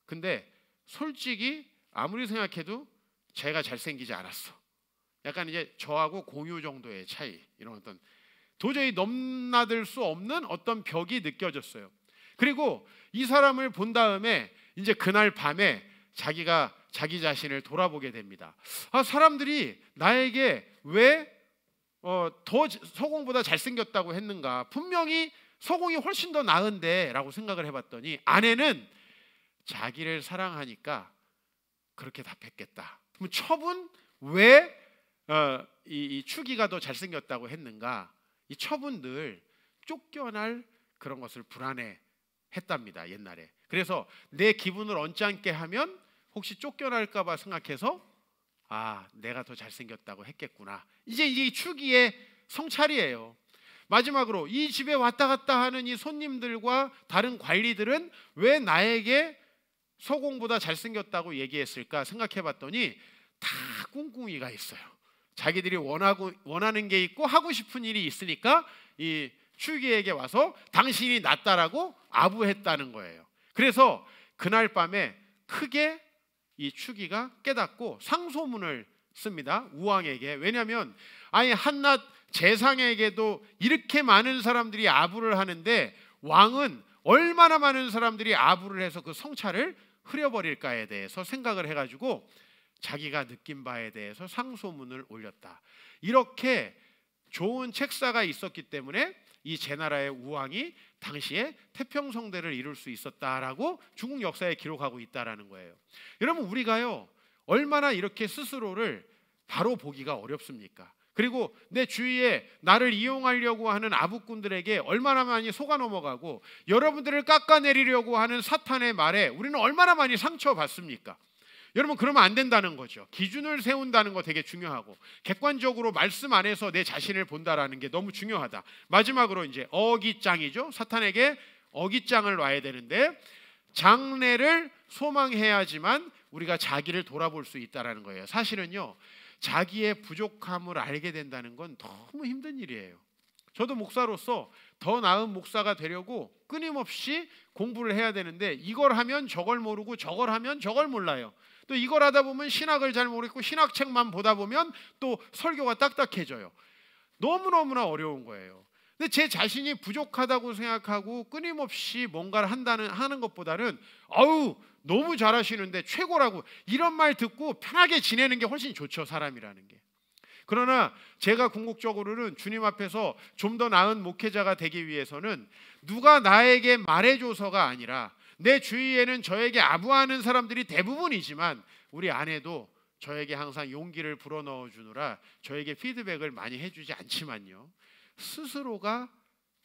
근데 솔직히 아무리 생각해도 제가 잘생기지 않았어. 약간 이제 저하고 공유 정도의 차이, 이런 어떤 도저히 넘나들 수 없는 어떤 벽이 느껴졌어요. 그리고 이 사람을 본 다음에 이제 그날 밤에 자기가 자기 자신을 돌아보게 됩니다. 사람들이 나에게 왜 더 서공보다 잘생겼다고 했는가? 분명히 서공이 훨씬 더 나은데 라고 생각을 해봤더니 아내는 자기를 사랑하니까 그렇게 답했겠다. 그럼 첩은 왜 이 축이가 더 잘생겼다고 했는가? 이 첩은 늘 쫓겨날 그런 것을 불안해했답니다. 옛날에. 그래서 내 기분을 언짢게 하면 혹시 쫓겨날까 봐 생각해서 내가 더 잘생겼다고 했겠구나. 이제 이 축이의 성찰이에요. 마지막으로 이 집에 왔다 갔다 하는 이 손님들과 다른 관리들은 왜 나에게 서공보다 잘생겼다고 얘기했을까 생각해봤더니 다 꿍꿍이가 있어요. 자기들이 원하는 게 있고 하고 싶은 일이 있으니까 이 축이에게 와서 당신이 낫다라고 아부했다는 거예요. 그래서 그날 밤에 크게 이 축이가 깨닫고 상소문을 씁니다. 우왕에게. 왜냐하면 한낱 재상에게도 이렇게 많은 사람들이 아부를 하는데 왕은 얼마나 많은 사람들이 아부를 해서 그 성찰을 흐려버릴까에 대해서 생각을 해가지고 자기가 느낀 바에 대해서 상소문을 올렸다. 이렇게 좋은 책사가 있었기 때문에 이 제나라의 우왕이 당시에 태평성대를 이룰 수 있었다라고 중국 역사에 기록하고 있다라는 거예요. 여러분 우리가요 얼마나 이렇게 스스로를 바로 보기가 어렵습니까? 그리고 내 주위에 나를 이용하려고 하는 아부꾼들에게 얼마나 많이 속아 넘어가고 여러분들을 깎아내리려고 하는 사탄의 말에 우리는 얼마나 많이 상처받습니까? 여러분, 그러면 안 된다는 거죠. 기준을 세운다는 거 되게 중요하고 객관적으로 말씀 안에서 내 자신을 본다라는 게 너무 중요하다. 마지막으로 이제 어깃장이죠. 사탄에게 어깃장을 놔야 되는데 장래를 소망해야지만 우리가 자기를 돌아볼 수 있다라는 거예요. 사실은요, 자기의 부족함을 알게 된다는 건 너무 힘든 일이에요. 저도 목사로서 더 나은 목사가 되려고 끊임없이 공부를 해야 되는데 이걸 하면 저걸 모르고 저걸 하면 저걸 몰라요. 또 이걸 하다 보면 신학을 잘 모르겠고 신학책만 보다 보면 또 설교가 딱딱해져요. 너무너무나 어려운 거예요. 근데 제 자신이 부족하다고 생각하고 끊임없이 뭔가를 하는 것보다는 너무 잘하시는데 최고라고 이런 말 듣고 편하게 지내는 게 훨씬 좋죠, 사람이라는 게. 그러나 제가 궁극적으로는 주님 앞에서 좀 더 나은 목회자가 되기 위해서는 누가 나에게 말해줘서가 아니라 내 주위에는 저에게 아부하는 사람들이 대부분이지만 우리 아내도 저에게 항상 용기를 불어넣어 주느라 저에게 피드백을 많이 해주지 않지만요, 스스로가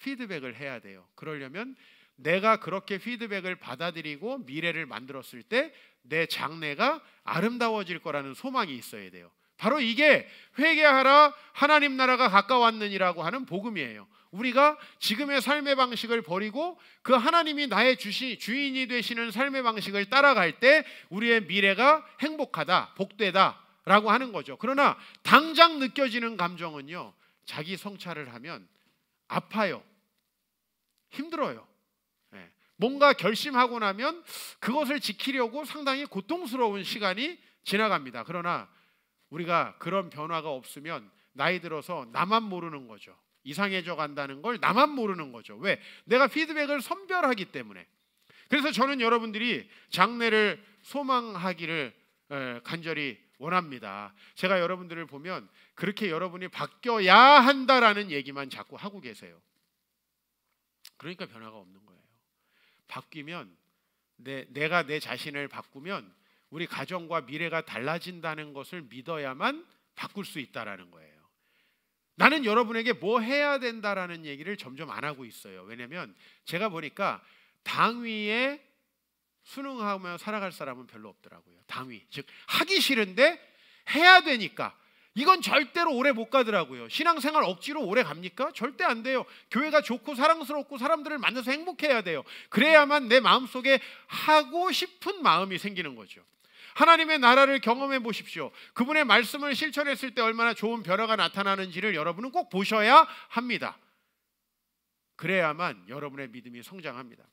피드백을 해야 돼요. 그러려면 내가 그렇게 피드백을 받아들이고 미래를 만들었을 때 내 장래가 아름다워질 거라는 소망이 있어야 돼요. 바로 이게 회개하라 하나님 나라가 가까웠느니라고 하는 복음이에요. 우리가 지금의 삶의 방식을 버리고 그 하나님이 나의 주인이 되시는 삶의 방식을 따라갈 때 우리의 미래가 행복하다, 복되다 라고 하는 거죠. 그러나 당장 느껴지는 감정은요, 자기 성찰을 하면 아파요, 힘들어요. 뭔가 결심하고 나면 그것을 지키려고 상당히 고통스러운 시간이 지나갑니다. 그러나 우리가 그런 변화가 없으면 나이 들어서 나만 모르는 거죠. 이상해져 간다는 걸 나만 모르는 거죠. 왜? 내가 피드백을 선별하기 때문에. 그래서 저는 여러분들이 장래를 소망하기를 간절히 원합니다. 제가 여러분들을 보면 그렇게 여러분이 바뀌어야 한다라는 얘기만 자꾸 하고 계세요. 그러니까 변화가 없는 거예요. 바뀌면 내가 내 자신을 바꾸면 우리 가정과 미래가 달라진다는 것을 믿어야만 바꿀 수 있다라는 거예요. 나는 여러분에게 뭐 해야 된다라는 얘기를 점점 안 하고 있어요. 왜냐하면 제가 보니까 당위에 순응하며 살아갈 사람은 별로 없더라고요. 당위, 즉 하기 싫은데 해야 되니까. 이건 절대로 오래 못 가더라고요. 신앙생활 억지로 오래 갑니까? 절대 안 돼요. 교회가 좋고 사랑스럽고 사람들을 만나서 행복해야 돼요. 그래야만 내 마음속에 하고 싶은 마음이 생기는 거죠. 하나님의 나라를 경험해 보십시오. 그분의 말씀을 실천했을 때 얼마나 좋은 변화가 나타나는지를 여러분은 꼭 보셔야 합니다. 그래야만 여러분의 믿음이 성장합니다.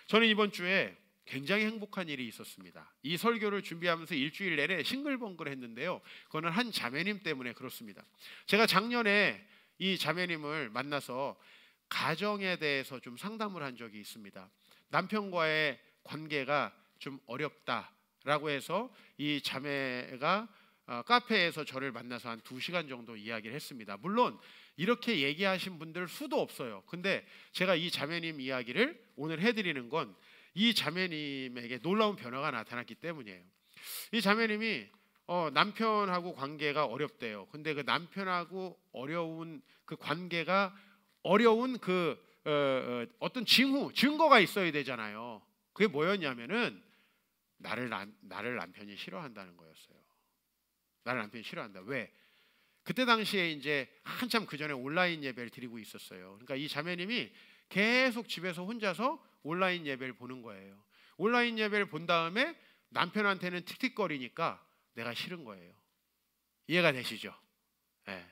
저는 이번 주에 굉장히 행복한 일이 있었습니다. 이 설교를 준비하면서 일주일 내내 싱글벙글 했는데요, 그거는 한 자매님 때문에 그렇습니다. 제가 작년에 이 자매님을 만나서 가정에 대해서 좀 상담을 한 적이 있습니다. 남편과의 관계가 좀 어렵다라고 해서 이 자매가 카페에서 저를 만나서 한 2시간 정도 이야기를 했습니다. 물론 이렇게 얘기하신 분들 수도 없어요. 근데 제가 이 자매님 이야기를 오늘 해드리는 건 이 자매님에게 놀라운 변화가 나타났기 때문이에요. 이 자매님이 남편하고 관계가 어렵대요. 근데 그 남편하고 어려운 그 관계가 어려운 그 어떤 증거가 있어야 되잖아요. 그게 뭐였냐면은 나를 남편이 싫어한다는 거였어요. 나를 남편이 싫어한다. 왜? 그때 당시에 이제 한참 그 전에 온라인 예배를 드리고 있었어요. 그러니까 이 자매님이 계속 집에서 혼자서 온라인 예배를 보는 거예요. 온라인 예배를 본 다음에 남편한테는 틱틱거리니까 내가 싫은 거예요. 이해가 되시죠? 네.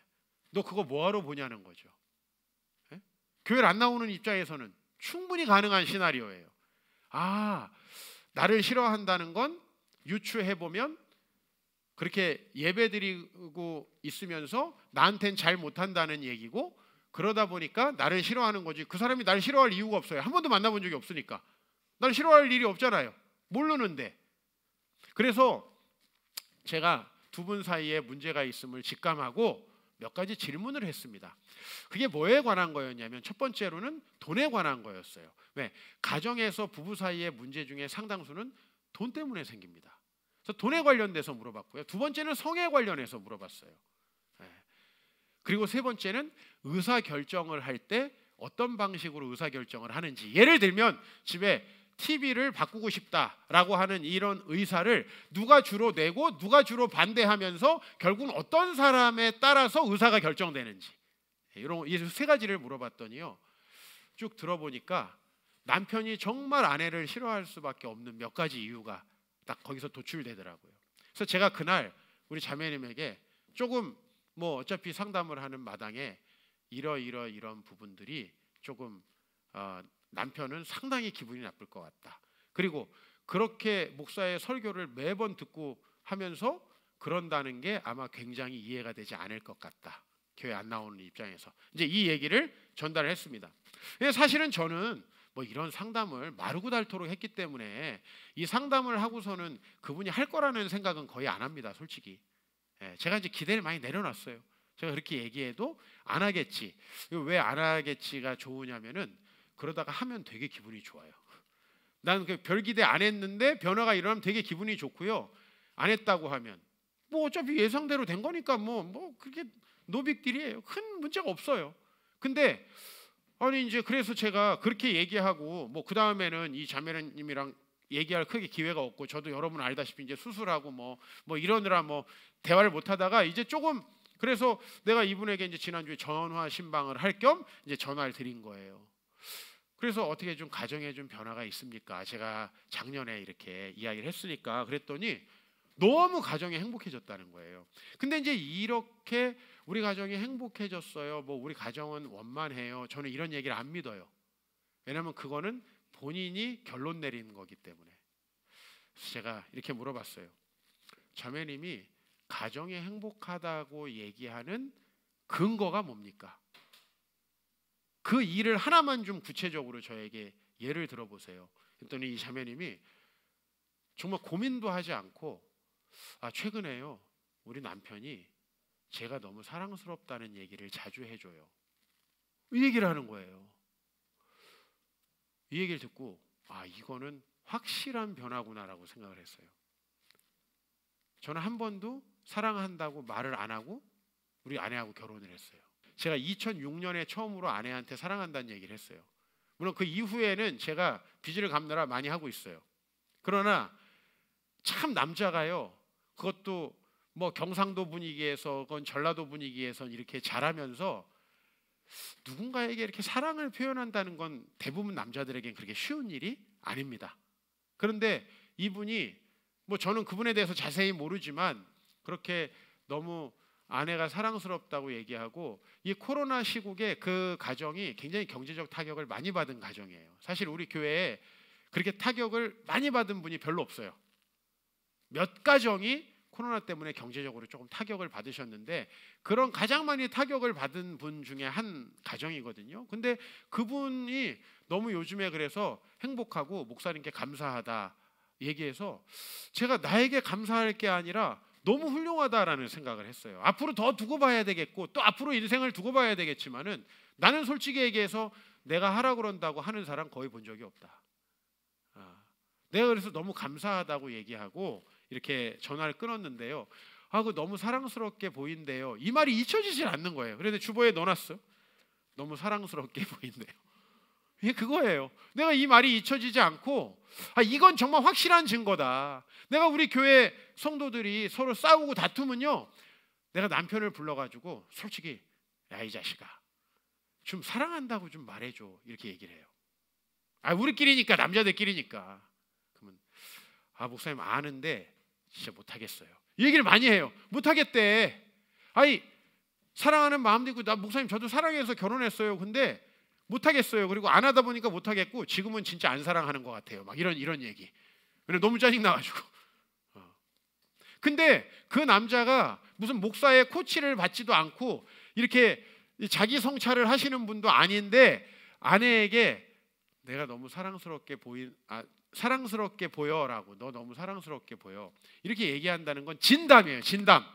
너 그거 뭐하러 보냐는 거죠. 네? 교회를 안 나오는 입장에서는 충분히 가능한 시나리오예요. 나를 싫어한다는 건 유추해보면 그렇게 예배드리고 있으면서 나한텐 잘 못한다는 얘기고, 그러다 보니까 나를 싫어하는 거지. 그 사람이 나를 싫어할 이유가 없어요. 한 번도 만나본 적이 없으니까. 나를 싫어할 일이 없잖아요. 모르는데. 그래서 제가 두 분 사이에 문제가 있음을 직감하고 몇 가지 질문을 했습니다. 그게 뭐에 관한 거였냐면 첫 번째로는 돈에 관한 거였어요. 왜? 가정에서 부부 사이의 문제 중에 상당수는 돈 때문에 생깁니다. 그래서 돈에 관련돼서 물어봤고요. 두 번째는 성에 관련해서 물어봤어요. 그리고 세 번째는 의사 결정을 할 때 어떤 방식으로 의사 결정을 하는지. 예를 들면 집에 TV를 바꾸고 싶다라고 하는 이런 의사를 누가 주로 내고 누가 주로 반대하면서 결국은 어떤 사람에 따라서 의사가 결정되는지, 이런 이 세 가지를 물어봤더니요, 쭉 들어보니까 남편이 정말 아내를 싫어할 수밖에 없는 몇 가지 이유가 딱 거기서 도출되더라고요. 그래서 제가 그날 우리 자매님에게 조금 뭐 어차피 상담을 하는 마당에 이런 부분들이 조금 남편은 상당히 기분이 나쁠 것 같다. 그리고 그렇게 목사의 설교를 매번 듣고 하면서 그런다는 게 아마 굉장히 이해가 되지 않을 것 같다. 교회 안 나오는 입장에서 이제 이 얘기를 전달했습니다. 사실은 저는 뭐 이런 상담을 마르고 닳도록 했기 때문에 이 상담을 하고서는 그분이 할 거라는 생각은 거의 안 합니다, 솔직히. 제가 이제 기대를 많이 내려놨어요. 제가 그렇게 얘기해도 안 하겠지. 왜 안 하겠지가 좋으냐면은 그러다가 하면 되게 기분이 좋아요. 나는 별 기대 안 했는데 변화가 일어나면 되게 기분이 좋고요. 안 했다고 하면 뭐 어차피 예상대로 된 거니까 뭐 그렇게 노빅딜이에요. 큰 문제가 없어요. 근데 아니 이제 그래서 제가 그렇게 얘기하고 뭐 그 다음에는 이 자매님이랑 얘기할 크게 기회가 없고, 저도 여러분 알다시피 이제 수술하고 뭐 이러느라 뭐 대화를 못 하다가 이제 조금, 그래서 내가 이분에게 이제 지난주에 전화 신방을 할 겸 이제 전화를 드린 거예요. 그래서 어떻게 좀 가정에 좀 변화가 있습니까? 제가 작년에 이렇게 이야기를 했으니까. 그랬더니 너무 가정이 행복해졌다는 거예요. 근데 이제 이렇게 우리 가정이 행복해졌어요, 뭐 우리 가정은 원만해요, 저는 이런 얘기를 안 믿어요. 왜냐하면 그거는 본인이 결론 내리는 거기 때문에. 그래서 제가 이렇게 물어봤어요. 자매님이 가정이 행복하다고 얘기하는 근거가 뭡니까? 그 일을 하나만 좀 구체적으로 저에게 예를 들어보세요. 그랬더니 이 자매님이 정말 고민도 하지 않고, 최근에요, 우리 남편이 제가 너무 사랑스럽다는 얘기를 자주 해줘요. 이 얘기를 하는 거예요. 이 얘기를 듣고 이거는 확실한 변화구나라고 생각을 했어요. 저는 한 번도 사랑한다고 말을 안 하고 우리 아내하고 결혼을 했어요. 제가 2006년에 처음으로 아내한테 사랑한다는 얘기를 했어요. 물론 그 이후에는 제가 빚을 갚느라 많이 하고 있어요. 그러나 참 남자가요, 그것도 뭐 경상도 분위기에서건 전라도 분위기에선 이렇게 잘하면서 누군가에게 이렇게 사랑을 표현한다는 건 대부분 남자들에겐 그렇게 쉬운 일이 아닙니다. 그런데 이분이, 뭐 저는 그분에 대해서 자세히 모르지만 그렇게 너무 아내가 사랑스럽다고 얘기하고, 이 코로나 시국에 그 가정이 굉장히 경제적 타격을 많이 받은 가정이에요. 사실 우리 교회에 그렇게 타격을 많이 받은 분이 별로 없어요. 몇 가정이 코로나 때문에 경제적으로 조금 타격을 받으셨는데, 그런 가장 많이 타격을 받은 분 중에 한 가정이거든요. 근데 그분이 너무 요즘에 그래서 행복하고 목사님께 감사하다 얘기해서 제가 나에게 감사할 게 아니라 너무 훌륭하다라는 생각을 했어요. 앞으로 더 두고 봐야 되겠고 또 앞으로 인생을 두고 봐야 되겠지만은 나는 솔직히 얘기해서 내가 하라 그런다고 하는 사람 거의 본 적이 없다. 내가 그래서 너무 감사하다고 얘기하고 이렇게 전화를 끊었는데요. 그 너무 사랑스럽게 보인대요. 이 말이 잊혀지질 않는 거예요. 그런데 주보에 넣어놨어. 너무 사랑스럽게 보인대요. 이게 그거예요. 내가 이 말이 잊혀지지 않고 이건 정말 확실한 증거다. 내가 우리 교회 성도들이 서로 싸우고 다투면요, 내가 남편을 불러가지고 솔직히 야 이 자식아 좀 사랑한다고 좀 말해줘 이렇게 얘기를 해요. 우리끼리니까, 남자들끼리니까. 그러면 목사님 아는데 진짜 못하겠어요. 이 얘기를 많이 해요. 못하겠대. 사랑하는 마음도 있고, 나 목사님 저도 사랑해서 결혼했어요. 근데 못하겠어요. 그리고 안 하다 보니까 못하겠고 지금은 진짜 안 사랑하는 것 같아요. 막 이런 얘기. 너무 짜증나가지고. 근데 그 남자가 무슨 목사의 코치를 받지도 않고 이렇게 자기 성찰을 하시는 분도 아닌데 아내에게 내가 너무 사랑스럽게 보여라고, 너 너무 사랑스럽게 보여 이렇게 얘기한다는 건 진담이에요. 진담.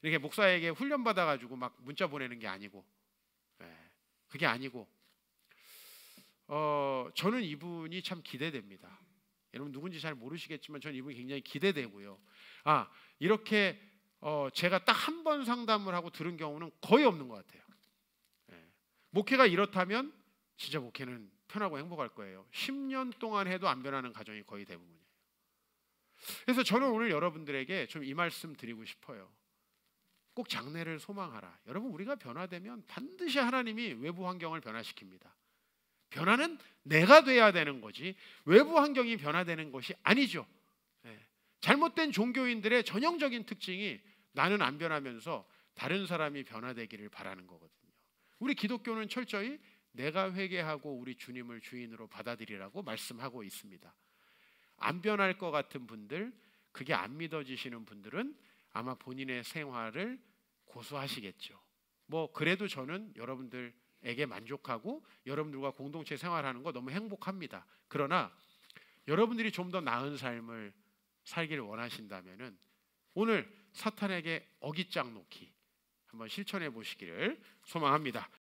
이렇게 목사에게 훈련 받아가지고 막 문자 보내는 게 아니고, 그게 아니고, 저는 이분이 참 기대됩니다. 여러분 누군지 잘 모르시겠지만 저는 이분이 굉장히 기대되고요. 이렇게 제가 딱 한 번 상담을 하고 들은 경우는 거의 없는 것 같아요. 예. 목회가 이렇다면 진짜 목회는 편하고 행복할 거예요. 10년 동안 해도 안 변하는 가정이 거의 대부분이에요. 그래서 저는 오늘 여러분들에게 좀 이 말씀 드리고 싶어요. 꼭 장래를 소망하라. 여러분, 우리가 변화되면 반드시 하나님이 외부 환경을 변화시킵니다. 변화는 내가 돼야 되는 거지 외부 환경이 변화되는 것이 아니죠. 예. 잘못된 종교인들의 전형적인 특징이 나는 안 변하면서 다른 사람이 변화되기를 바라는 거거든요. 우리 기독교는 철저히 내가 회개하고 우리 주님을 주인으로 받아들이라고 말씀하고 있습니다. 안 변할 것 같은 분들, 그게 안 믿어지시는 분들은 아마 본인의 생활을 고수하시겠죠. 뭐 그래도 저는 여러분들에게 만족하고 여러분들과 공동체 생활하는 거 너무 행복합니다. 그러나 여러분들이 좀 더 나은 삶을 살기를 원하신다면은 오늘 사탄에게 어깃장 놓기 한번 실천해 보시기를 소망합니다.